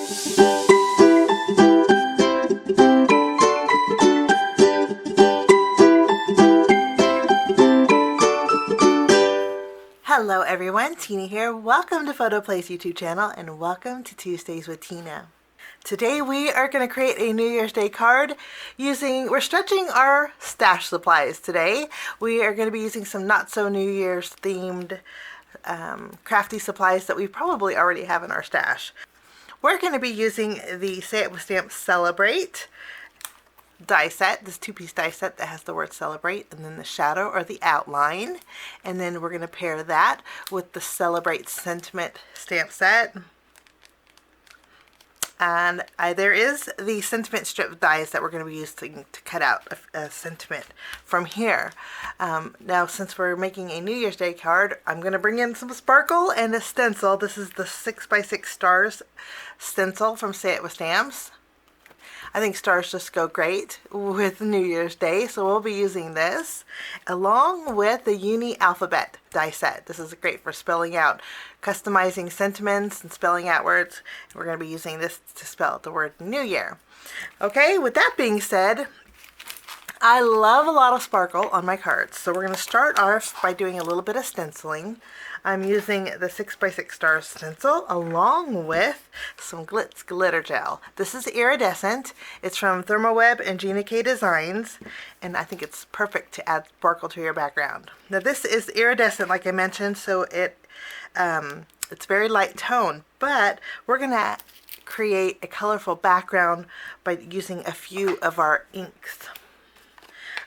Hello everyone, Tina here. Welcome to PhotoPlay's YouTube channel and welcome to Tuesdays with Tina. Today we are going to create a New Year's Day card we're stretching our stash supplies today. We are going to be using some not so New Year's themed crafty supplies that we probably already have in our stash. We're going to be using the Say It With Stamps Celebrate die set, this two-piece die set that has the word celebrate and then the shadow or the outline, and then we're going to pair that with the Celebrate Sentiment stamp set. And there is the sentiment strip dies that we're going to be using to cut out a sentiment from here. Now since we're making a New Year's Day card, I'm going to bring in some sparkle and a stencil. This is the 6x6 stars stencil from Say It With Stamps. I think stars just go great with New Year's Day, so we'll be using this along with the Uni Alphabet die set. This is great for spelling out, customizing sentiments and spelling out words. We're going to be using this to spell out the word New Year. Okay, with that being said, I love a lot of sparkle on my cards, so we're going to start off by doing a little bit of stenciling. I'm using the 6x6 stars stencil along with some Glitz glitter gel. This is iridescent. It's from ThermOWeb and Gina K Designs, and I think it's perfect to add sparkle to your background. Now this is iridescent, like I mentioned, so it's very light tone, but we're going to create a colorful background by using a few of our inks.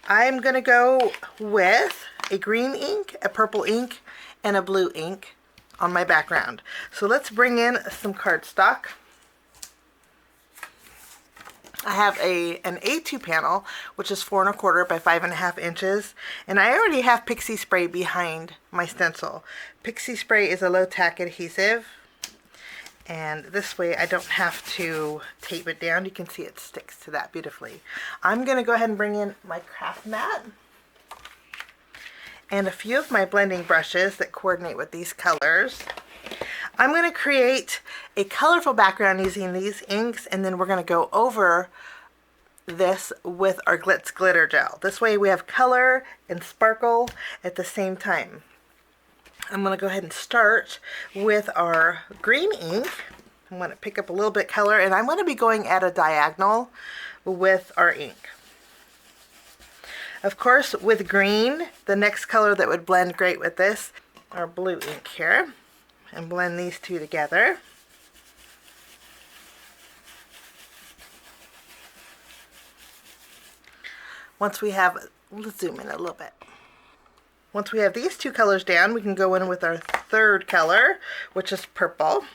I'm going to go with a green ink, a purple ink, and a blue ink on my background. So let's bring in some cardstock. I have an A2 panel, which is 4 1/4 by 5.5 inches, and I already have pixie spray behind my stencil. Pixie spray is a low tack adhesive, and this way I don't have to tape it down. You can see it sticks to that beautifully. I'm going to go ahead and bring in my craft mat and a few of my blending brushes that coordinate with these colors. I'm going to create a colorful background using these inks, and then we're going to go over this with our Glitz glitter gel. This way we have color and sparkle at the same time. I'm going to go ahead and start with our green ink. I'm going to pick up a little bit color, and I'm going to be going at a diagonal with our ink. Of course, with green, the next color that would blend great with this, our blue ink here, and blend these two together. Once we have, let's zoom in a little bit. Once we have these two colors down, we can go in with our third color, which is purple.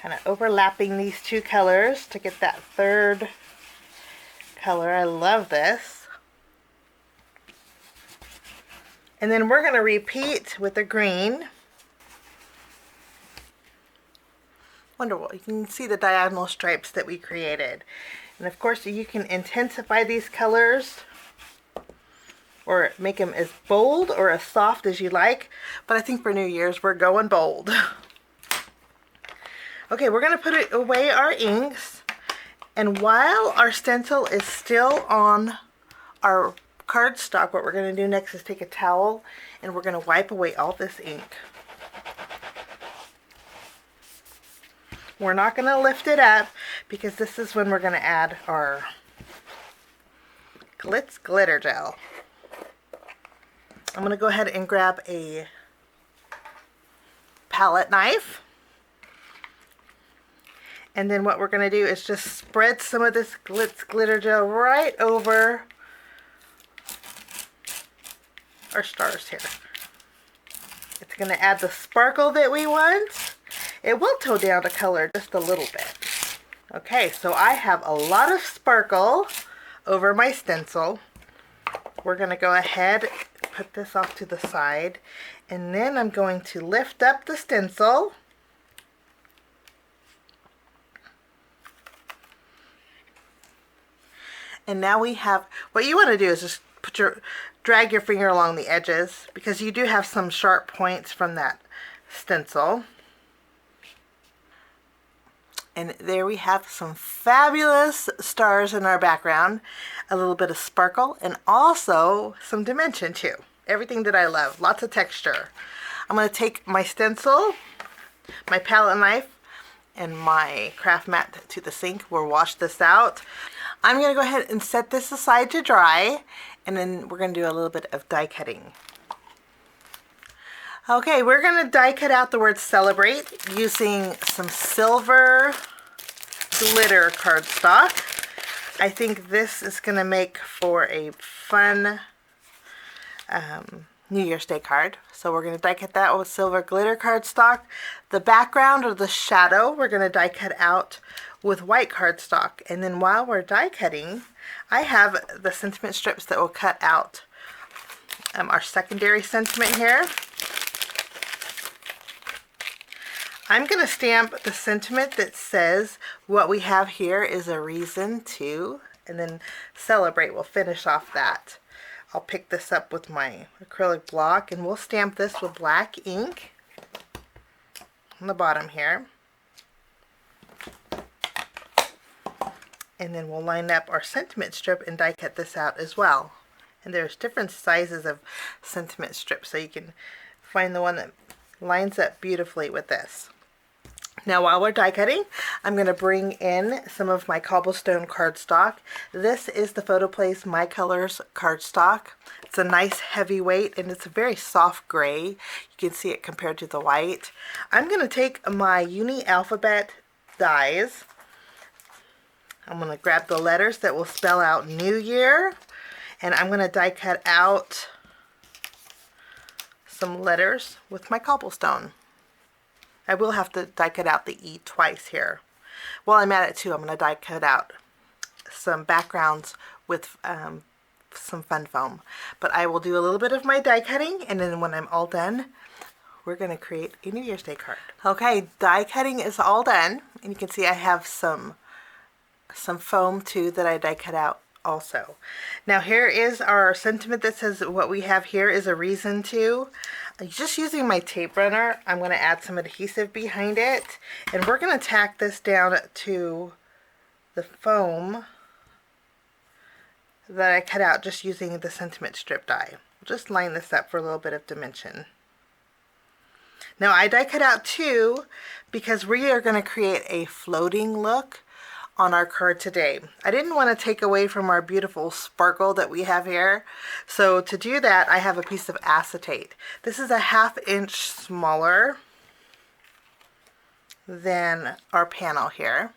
Kind of overlapping these two colors to get that third color. I love this. And then we're going to repeat with the green. Wonderful. You can see the diagonal stripes that we created. And of course you can intensify these colors or make them as bold or as soft as you like. But I think for New Year's we're going bold. Okay, we're going to put away our inks, and while our stencil is still on our cardstock, what we're going to do next is take a towel and we're going to wipe away all this ink. We're not going to lift it up because this is when we're going to add our Glitz glitter gel. I'm going to go ahead and grab a palette knife. And then what we're going to do is just spread some of this Glitz glitter gel right over our stars here. It's going to add the sparkle that we want. It will tone down the color just a little bit. Okay, so I have a lot of sparkle over my stencil. We're going to go ahead, put this off to the side, and then I'm going to lift up the stencil. And now we have, what you want to do is just drag your finger along the edges, because you do have some sharp points from that stencil. And there we have some fabulous stars in our background, a little bit of sparkle, and also some dimension too. Everything that I love, lots of texture. I'm going to take my stencil, my palette knife, and my craft mat to the sink. We'll wash this out. I'm going to go ahead and set this aside to dry, and then we're going to do a little bit of die cutting. Okay, we're going to die cut out the word celebrate using some silver glitter cardstock. I think this is going to make for a fun New Year's Day card. So we're going to die cut that with silver glitter cardstock. The background or the shadow we're going to die cut out with white cardstock. And then while we're die cutting, I have the sentiment strips that will cut out our secondary sentiment here. I'm going to stamp the sentiment that says what we have here is a reason to, and then celebrate. We'll finish off that. I'll pick this up with my acrylic block, and we'll stamp this with black ink on the bottom here. And then we'll line up our sentiment strip and die cut this out as well. And there's different sizes of sentiment strips, so you can find the one that lines up beautifully with this. Now while we're die cutting, I'm going to bring in some of my Cobblestone cardstock. This is the PhotoPlay's My Colors cardstock. It's a nice heavy weight, and it's a very soft gray. You can see it compared to the white. I'm going to take my uni alphabet dies. I'm going to grab the letters that will spell out New Year, and I'm going to die cut out some letters with my Cobblestone. I will have to die cut out the E twice here. While I'm at it too, I'm going to die cut out some backgrounds with some fun foam. But I will do a little bit of my die cutting, and then when I'm all done, we're going to create a New Year's Day card. Okay, die cutting is all done, and you can see I have some foam too that I die cut out also. Now here is our sentiment that says what we have here is a reason to. Just using my tape runner, I'm going to add some adhesive behind it, and we're going to tack this down to the foam that I cut out just using the sentiment strip die. Just line this up for a little bit of dimension. Now I die cut out two because we are going to create a floating look on our card today. I didn't want to take away from our beautiful sparkle that we have here. So to do that, I have a piece of acetate. This is a 1/2 inch smaller than our panel here.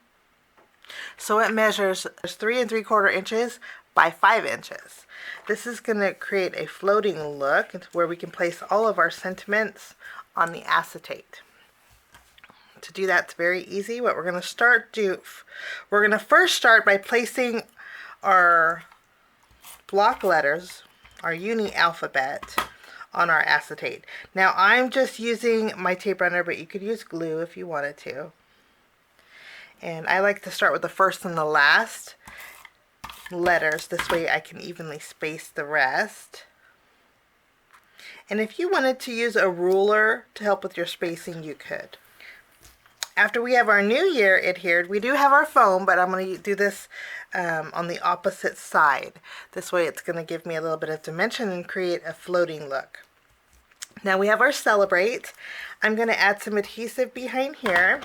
So it measures 3 3/4 inches by 5 inches. This is going to create a floating look where we can place all of our sentiments on the acetate. To do that, it's very easy. What we're going to we're going to first start by placing our block letters, our uni alphabet, on our acetate. Now I'm just using my tape runner, but you could use glue if you wanted to. And I like to start with the first and the last letters. This way I can evenly space the rest. And if you wanted to use a ruler to help with your spacing, you could. After we have our New Year adhered, we do have our foam, but I'm going to do this on the opposite side. This way it's going to give me a little bit of dimension and create a floating look. Now we have our celebrate. I'm going to add some adhesive behind here.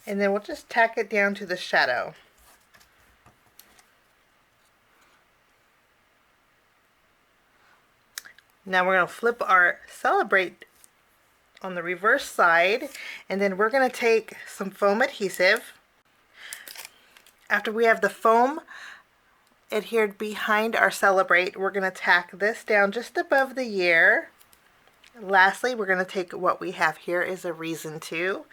And then we'll just tack it down to the shadow. Now we're going to flip our celebrate on the reverse side, and then we're going to take some foam adhesive. After we have the foam adhered behind our celebrate, we're going to tack this down just above the year. Lastly, we're going to take what we have here is a reason to,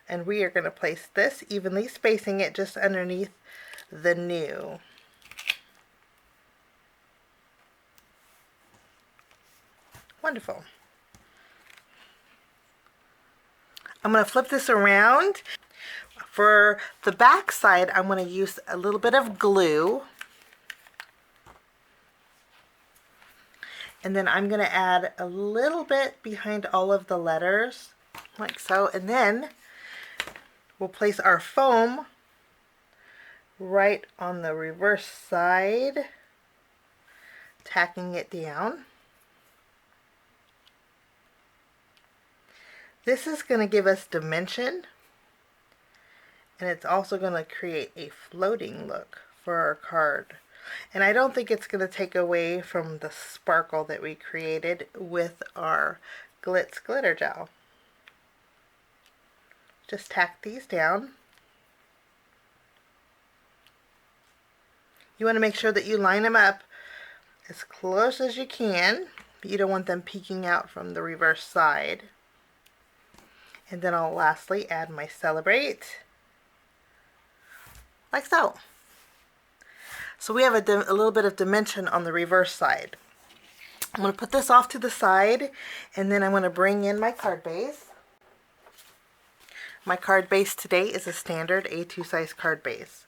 and we are going to place this evenly spacing it just underneath the new. Wonderful. I'm going to flip this around. For the back side, I'm going to use a little bit of glue. And then I'm going to add a little bit behind all of the letters, like so. And then we'll place our foam right on the reverse side, tacking it down. This is going to give us dimension, and it's also going to create a floating look for our card. And I don't think it's going to take away from the sparkle that we created with our Glitz glitter gel. Just tack these down. You want to make sure that you line them up as close as you can, but you don't want them peeking out from the reverse side. And then I'll lastly add my Celebrate, like so. So we have a little bit of dimension on the reverse side. I'm going to put this off to the side, and then I'm going to bring in my card base. My card base today is a standard A2 size card base.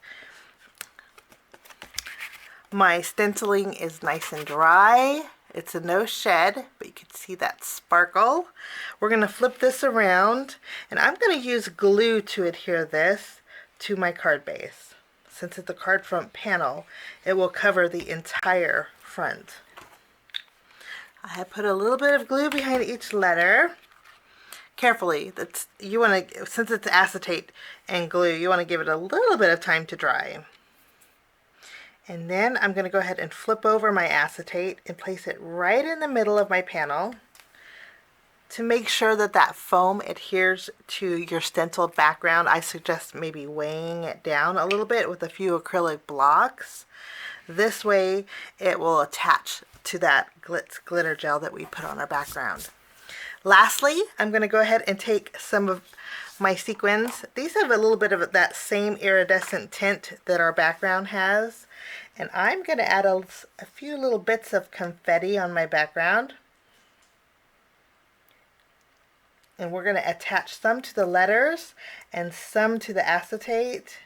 My stenciling is nice and dry. It's a no shed, but you can see that sparkle. We're going to flip this around, and I'm going to use glue to adhere this to my card base. Since it's a card front panel, it will cover the entire front. I have put a little bit of glue behind each letter. Carefully, since it's acetate and glue, you want to give it a little bit of time to dry. And then I'm going to go ahead and flip over my acetate and place it right in the middle of my panel to make sure that that foam adheres to your stenciled background. I suggest maybe weighing it down a little bit with a few acrylic blocks. This way it will attach to that Glitz glitter gel that we put on our background. Lastly, I'm going to go ahead and take some of my sequins. These have a little bit of that same iridescent tint that our background has. And I'm going to add a few little bits of confetti on my background. And we're going to attach some to the letters and some to the acetate.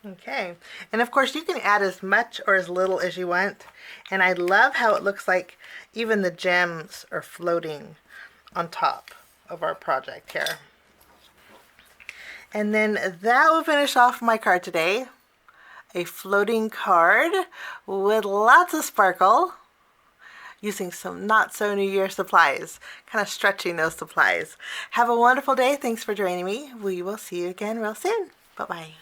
Okay, and of course you can add as much or as little as you want. And I love how it looks like even the gems are floating on top of our project here. And then that will finish off my card today. A floating card with lots of sparkle, using some not so New Year supplies, kind of stretching those supplies. Have a wonderful day. Thanks for joining me. We will see you again real soon. Bye-bye.